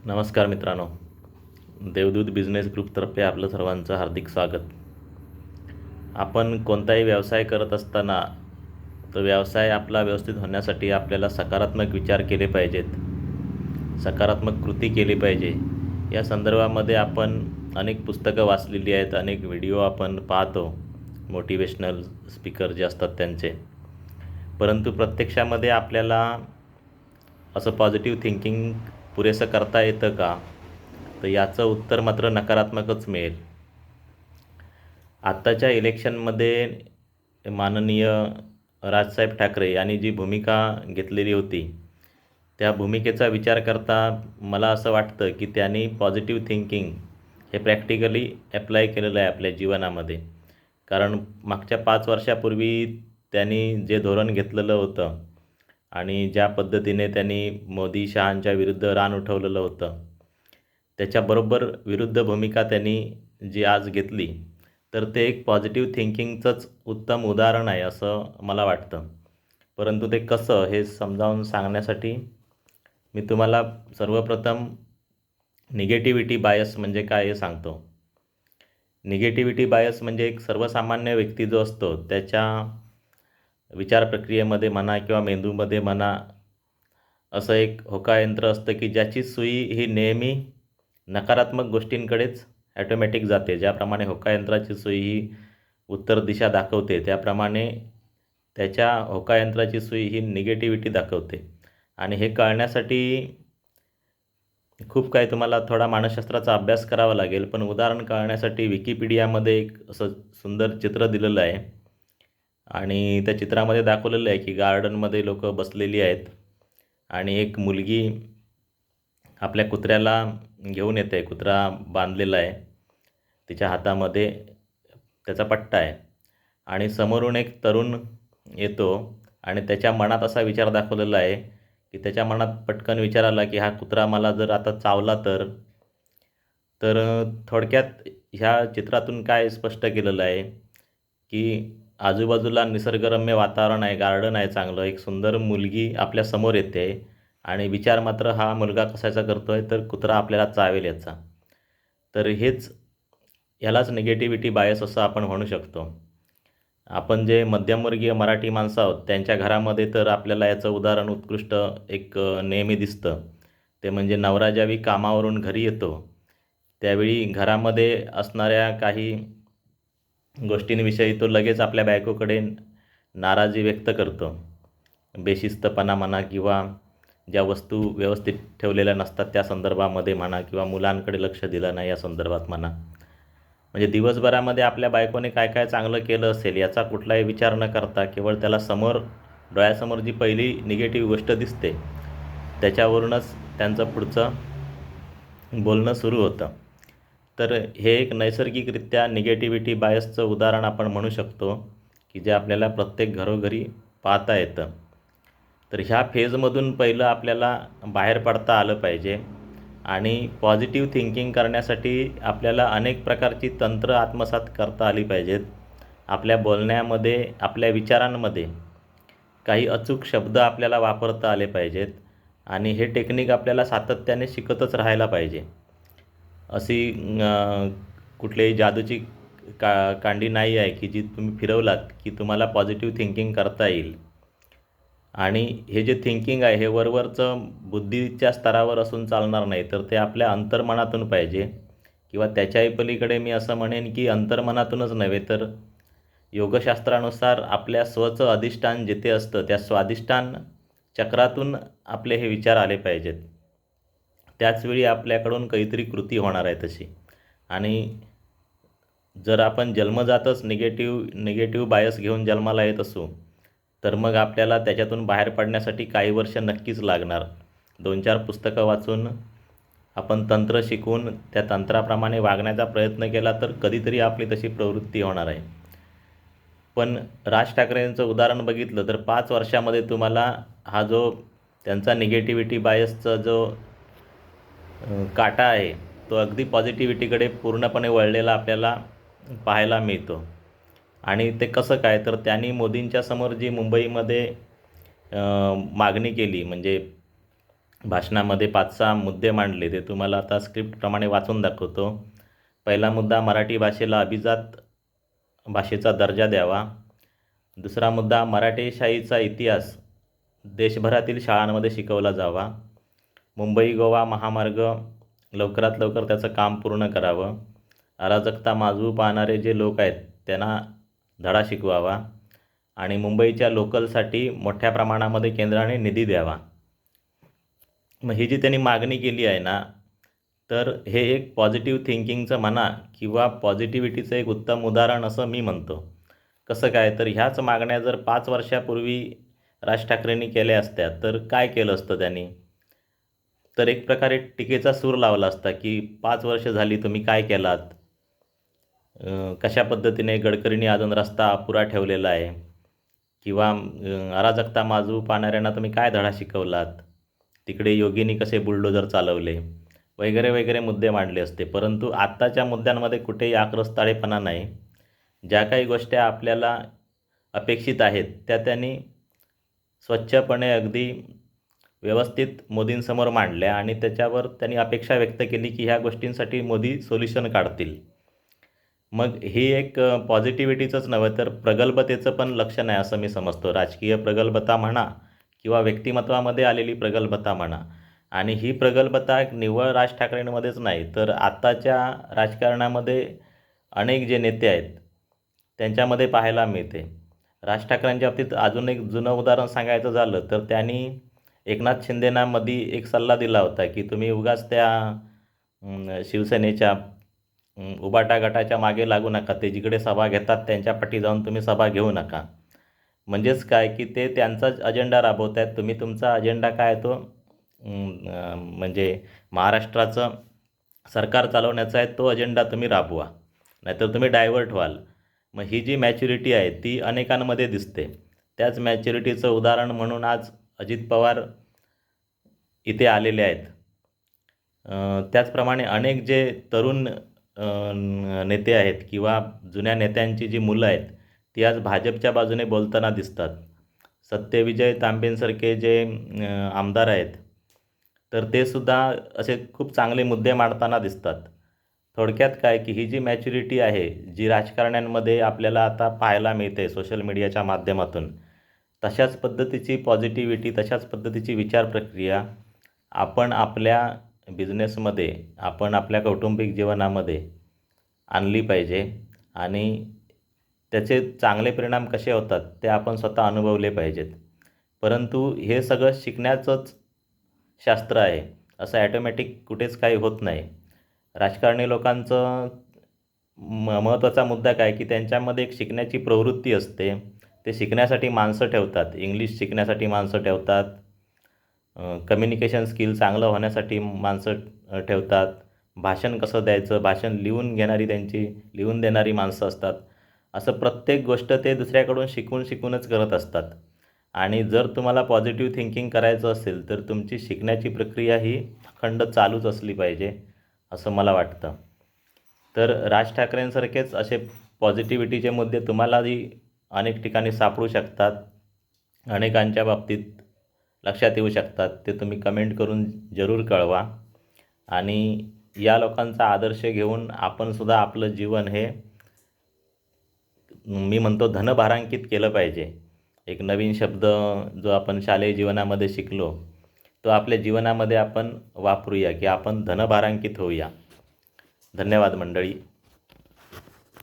नमस्कार मित्रांनो, देवदूत बिझनेस ग्रुपतर्फे आपलं सर्वांचं हार्दिक स्वागत. आपण कोणताही व्यवसाय करत असताना तो व्यवसाय आपला व्यवस्थित होण्यासाठी आपल्याला सकारात्मक विचार केले पाहिजेत, सकारात्मक कृती केली पाहिजे. या संदर्भामध्ये आपण अनेक पुस्तकं वाचलेली आहेत, अनेक व्हिडिओ आपण पाहतो, मोटिवेशनल स्पीकर जे असतात त्यांचे. परंतु प्रत्यक्षामध्ये आपल्याला असं पॉझिटिव्ह थिंकिंग पुरेसं करता येतं का? तर याचं उत्तर मात्र नकारात्मकच मिळेल. आत्ताच्या इलेक्शनमध्ये माननीय राजसाहेब ठाकरे यांनी जी भूमिका घेतलेली होती, त्या भूमिकेचा विचार करता मला असं वाटतं की त्यांनी पॉझिटिव्ह थिंकिंग हे प्रॅक्टिकली ॲप्लाय केलेलं आहे आपल्या जीवनामध्ये. कारण मागच्या 5 वर्षापूर्वी त्यांनी जे धोरण घेतलेलं होतं आणि ज्या पद्धतीने त्यांनी मोदी शहांच्या विरुद्ध रान उठवलेलं होतं, त्याच्याबरोबर विरुद्ध भूमिका त्यांनी जी आज घेतली, तर ते एक पॉझिटिव्ह थिंकिंगचंच उत्तम उदाहरण आहे असं मला वाटतं. परंतु ते कसं हे समजावून सांगण्यासाठी मी तुम्हाला सर्वप्रथम निगेटिव्हिटी बायस म्हणजे काय हे सांगतो. निगेटिव्हिटी बायस म्हणजे एक सर्वसामान्य व्यक्ती जो असतो त्याच्या विचार प्रक्रियेमध्ये म्हणा किंवा मेंदूमध्ये म्हणा, असं एक होकायंत्र असतं की ज्याची सुई ही नेहमी नकारात्मक गोष्टींकडेच ॲटोमॅटिक जाते. ज्याप्रमाणे होकायंत्राची सुई ही उत्तर दिशा दाखवते, त्याप्रमाणे त्याच्या होकायंत्राची सुई ही निगेटिव्हिटी दाखवते. आणि हे कळण्यासाठी खूप काही तुम्हाला थोडा मानसशास्त्राचा अभ्यास करावा लागेल. पण उदाहरण कळण्यासाठी विकिपीडियामध्ये एक असं सुंदर चित्र दिलेलं आहे आणि त्या चित्रामध्ये दाखवलेलं आहे की गार्डनमध्ये लोक बसलेली आहेत आणि एक मुलगी आपल्या कुत्र्याला घेऊन येते. कुत्रा बांधलेला आहे, तिच्या हातामध्ये त्याचा पट्टा आहे आणि समोरून एक तरुण येतो आणि त्याच्या मनात असा विचार दाखवलेला आहे की त्याच्या मनात पटकन विचार आला की हा कुत्रा मला जर आता चावला तर तर थोडक्यात ह्या चित्रातून काय स्पष्ट केलेलं आहे की आजूबाजूला निसर्गरम्य वातावरण आहे, गार्डन आहे चांगलं, एक सुंदर मुलगी आपल्या समोर येते आणि विचार मात्र हा मुलगा कशाचा करतो आहे तर कुत्रा आपल्याला चावेल याचा. तर ह्यालाच निगेटिव्हिटी बायस असं आपण म्हणू शकतो. आपण जे मध्यमवर्गीय मराठी माणसं आहोत त्यांच्या घरामध्ये तर आपल्याला याचं उदाहरण उत्कृष्ट एक नेहमी दिसतं. ते म्हणजे नवरा ज्यावेळी कामावरून घरी येतो त्यावेळी घरामध्ये असणाऱ्या काही गोष्टींविषयी तो लगेच आपल्या बायकोकडे नाराजी व्यक्त करतो. बेशिस्तपणा म्हणा किंवा ज्या वस्तू व्यवस्थित ठेवलेल्या नसतात त्या संदर्भामध्ये म्हणा किंवा मुलांकडे लक्ष दिलं नाही या संदर्भात म्हणा. म्हणजे दिवसभरामध्ये आपल्या बायकोने काय काय चांगलं केलं असेल याचा कुठलाही विचार न करता केवळ त्याला डोळ्यासमोर जी पहिली निगेटिव्ह गोष्ट दिसते त्याच्यावरूनच त्यांचं पुढचं बोलणं सुरू होतं. तर हे एक नैसर्गिकरित्या निगेटिव्हिटी बायसचं उदाहरण आपण म्हणू शकतो की जे आपल्याला प्रत्येक घरोघरी पाहता येतं. तर ह्या फेजमधून पहिलं आपल्याला बाहेर पडता आलं पाहिजे आणि पॉझिटिव्ह थिंकिंग करण्यासाठी आपल्याला अनेक प्रकारची तंत्र आत्मसात करता आली पाहिजेत. आपल्या बोलण्यामध्ये, आपल्या विचारांमध्ये काही अचूक शब्द आपल्याला वापरता आले पाहिजेत आणि हे टेक्निक आपल्याला सातत्याने शिकतच राहायला पाहिजे. अशी कुठलीही जादूची कांडी नाही आहे की जी तुम्ही फिरवलात की तुम्हाला पॉझिटिव्ह थिंकिंग करता येईल. आणि हे जे थिंकिंग आहे हे वरवरचं बुद्धीच्या स्तरावर असून चालणार नाही, तर ते आपल्या अंतर्मनातून पाहिजे किंवा त्याच्याही पलीकडे मी असं म्हणेन की अंतर्मनातूनच नव्हे तर योगशास्त्रानुसार आपल्या स्वचं अधिष्ठान जिथे असतं त्या स्वाधिष्ठान चक्रातून आपले हे विचार आले पाहिजेत. त्याचवेळी आपल्याकडून काहीतरी कृती होणार आहे तशी. आणि जर आपण जन्मजातच निगेटिव्ह बायस घेऊन जन्माला येत असू तर मग आपल्याला त्याच्यातून बाहेर पडण्यासाठी काही वर्ष नक्कीच लागणार. 2-4 पुस्तकं वाचून आपण तंत्र शिकून त्या तंत्राप्रमाणे वागण्याचा प्रयत्न केला तर कधीतरी आपली तशी प्रवृत्ती होणार आहे. पण राज ठाकरेंचं उदाहरण बघितलं तर 5 वर्षामध्ये तुम्हाला हा जो त्यांचा निगेटिव्हिटी बायसचा जो काटा आहे तो अगदी पॉझिटिव्हिटीकडे पूर्णपणे वळलेला आपल्याला पाहायला मिळतो. आणि ते कसं काय तर त्यांनी मोदींच्या समोर जी मुंबईमध्ये मागणी केली, म्हणजे भाषणामध्ये 5-6 मुद्दे मांडले, ते तुम्हाला आता स्क्रिप्टप्रमाणे वाचून दाखवतो. पहिला मुद्दा, मराठी भाषेला अभिजात भाषेचा दर्जा द्यावा. दुसरा मुद्दा, मराठेशाहीचा इतिहास देशभरातील शाळांमध्ये शिकवला जावा. मुंबई गोवा महामार्ग लवकरात लवकर त्याचं काम पूर्ण करावं. अराजकता माजू पाहणारे जे लोक आहेत त्यांना धडा शिकवावा. आणि मुंबईच्या लोकलसाठी मोठ्या प्रमाणामध्ये केंद्राने निधी द्यावा. मग ही जी त्यांनी मागणी केली आहे ना, तर हे एक पॉझिटिव्ह थिंकिंगचं म्हणा किंवा पॉझिटिव्हिटीचं एक उत्तम उदाहरण असं मी म्हणतो. कसं काय, तर ह्याच मागण्या जर 5 वर्षापूर्वी राज ठाकरेंनी केल्या असत्या तर काय केलं असतं त्यांनी? तर एक प्रकारे टीकेचा सूर लावला असता की 5 वर्ष झाली तुम्ही काय केलात, कशा पद्धतीने गडकरींनी अजून रस्ता अपुरा ठेवलेला आहे, किंवा अराजकता माजू पाहणाऱ्यांना तुम्ही काय धडा शिकवलात, तिकडे योगींनी कसे बुलडोजर चालवले, वगैरे वगैरे मुद्दे मांडले असते. परंतु आत्ताच्या मुद्द्यांमध्ये कुठेही आक्रस्ताळेपणा नाही. ज्या काही गोष्टी आपल्याला अपेक्षित आहेत त्या त्यांनी स्वच्छपणे अगदी व्यवस्थित मोदींसमोर मांडल्या आणि त्याच्यावर त्यांनी अपेक्षा व्यक्त केली की ह्या गोष्टींसाठी मोदी सोल्युशन काढतील. मग ही एक पॉझिटिव्हिटीचंच नव्हे तर प्रगल्भतेचं पण लक्षण आहे असं मी समजतो. राजकीय प्रगल्भता म्हणा किंवा व्यक्तिमत्वामध्ये आलेली प्रगल्भता म्हणा. आणि ही प्रगल्भता निव्वळ राज ठाकरेंमध्येच नाही तर आत्ताच्या राजकारणामध्ये अनेक जे नेते आहेत त्यांच्यामध्ये पाहायला मिळते. राज ठाकरेंच्या बाबतीत अजून एक जुनं उदाहरण सांगायचं झालं तर त्यांनी एकनाथ शिंदेंना मध्ये एक सल्ला दिला होता की तुम्ही उगाच त्या शिवसेनेच्या उबाटा गटाच्या मागे लागू नका, ते जिकडे सभा घेतात त्यांच्या पाठी जाऊन तुम्ही सभा घेऊ नका. म्हणजेच काय की ते त्यांचाच अजेंडा राबवत आहेत, तुम्ही तुमचा अजेंडा काय तो म्हणजे महाराष्ट्राचं सरकार चालवण्याचा आहे तो अजेंडा तुम्ही राबवा, नाहीतर तुम्ही डायव्हर्ट व्हाल. मग ही जी मॅच्युरिटी आहे ती अनेकांमध्ये दिसते. त्याच मॅच्युरिटीचं उदाहरण म्हणून आज अजित पवार इथे आलेले आहेत. त्याचप्रमाणे अनेक जे तरुण नेते आहेत किंवा जुन्या नेत्यांची जी मुलं आहेत ती आज भाजपच्या बाजूने बोलताना दिसतात. सत्यविजय तांबेंसारखे जे आमदार आहेत तर ते सुद्धा असे खूप चांगले मुद्दे मांडताना दिसतात. थोडक्यात काय की ही जी मॅच्युरिटी आहे जी राजकारण्यांमध्ये आपल्याला आता पाहायला मिळते सोशल मीडियाच्या माध्यमातून, तशाच पद्धतीची पॉझिटिव्हिटी, तशाच पद्धतीची विचार प्रक्रिया आपण आपल्या बिझनेसमध्ये, आपण आपल्या कौटुंबिक जीवनामध्ये आणली पाहिजे. आणि त्याचे चांगले परिणाम कसे होतात ते आपण स्वतः अनुभवले पाहिजेत. परंतु हे सगळं शिकण्याचंच शास्त्र आहे, असं ॲटोमॅटिक कुठेच काही होत नाही. राजकारणी लोकांचं महत्त्वाचा मुद्दा काय की त्यांच्यामध्ये एक शिकण्याची प्रवृत्ती असते. ते शिकण्यासाठी माणसं ठेवतात, इंग्लिश शिकण्यासाठी माणसं ठेवतात, कम्युनिकेशन स्किल चांगलं होण्यासाठी माणसं ठेवतात, भाषण कसं द्यायचं, भाषण लिहून घेणारी त्यांची लिहून देणारी माणसं असतात. असं प्रत्येक गोष्ट ते दुसऱ्याकडून शिकूनच करत असतात. आणि जर तुम्हाला पॉझिटिव्ह थिंकिंग करायचं असेल तर तुमची शिकण्याची प्रक्रिया ही अखंड चालूच असली पाहिजे असं मला वाटतं. तर राज ठाकरेंसारखेच असे पॉझिटिव्हिटीचे मुद्दे तुम्हालाही अनेक ठिकाणी सापडू शकतात, अनेकांच्या बाबतीत लक्षात येऊ शकतात. ते तुम्ही कमेंट करून जरूर कळवा. आणि या लोकांचा आदर्श घेऊन आपणसुद्धा आपलं जीवन हे मी म्हणतो धनभारांकित केलं पाहिजे. एक नवीन शब्द जो आपण शालेय जीवनामध्ये शिकलो तो आपल्या जीवनामध्ये आपण वापरूया की आपण धनभारांकित होऊया. धन्यवाद मंडळी.